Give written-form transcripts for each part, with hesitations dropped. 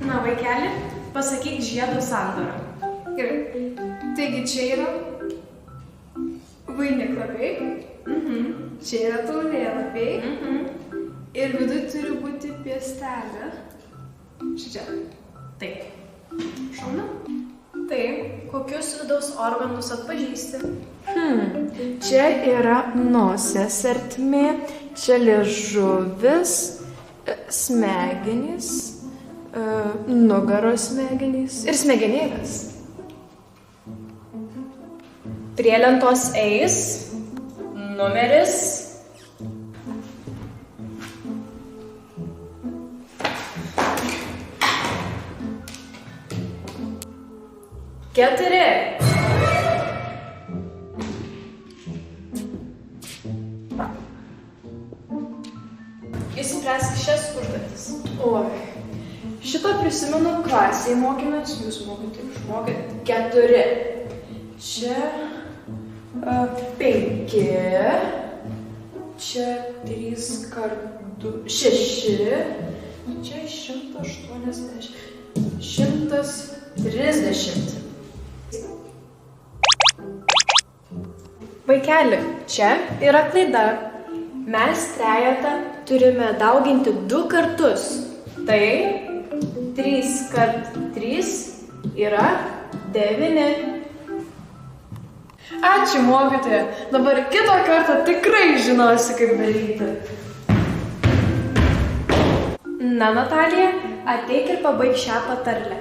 Na, vaikeli, pasakyk žiedo sandarą. Gerai. Taigi čia yra vainiklapiai, čia yra taurėlapiai ir viduj turi būti piestelė. Čia. Taip. Šaunu? Taip. Kokius vidaus organus atpažįsti? Čia yra nosies ertmė, čia liežuvis, smegenys, nugaros smegenys ir smegenėlės. Prie lentos eis numeris 4. Išspręsk šias užduotis. Oi, šitą prisimenu klasėje mokėmės, jūs mokėte išmokėt 4. Čia 5, čia 3 kartų 6, čia 180, 130. Vaikeli, čia yra klaida. Mes trejetą turime dauginti 2 kartus. Tai 3 kart 3 yra 9. Ačiū, mokytoja. Dabar kitą kartą tikrai žinosi, kaip daryti. Na, Natalija, ateik ir pabaig šią patarlę.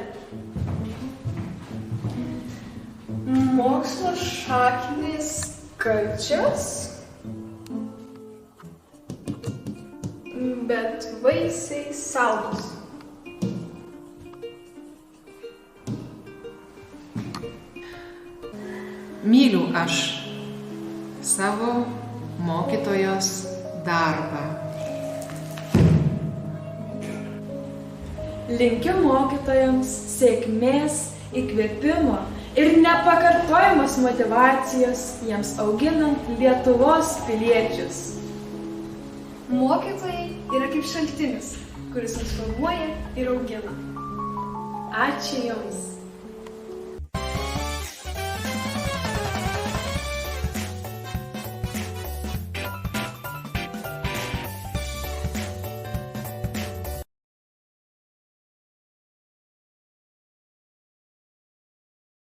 Mokslo šaknys karčios, bet vaisiai saldūs. Myliu aš savo mokytojos darbą. Linkiu mokytojams sėkmės, įkvėpimo ir nepakartojamos motyvacijos jiems auginant Lietuvos piliečius. Mokytojai yra kaip šaltinis, kuris mus formuoja ir augina. Ačiū Jums.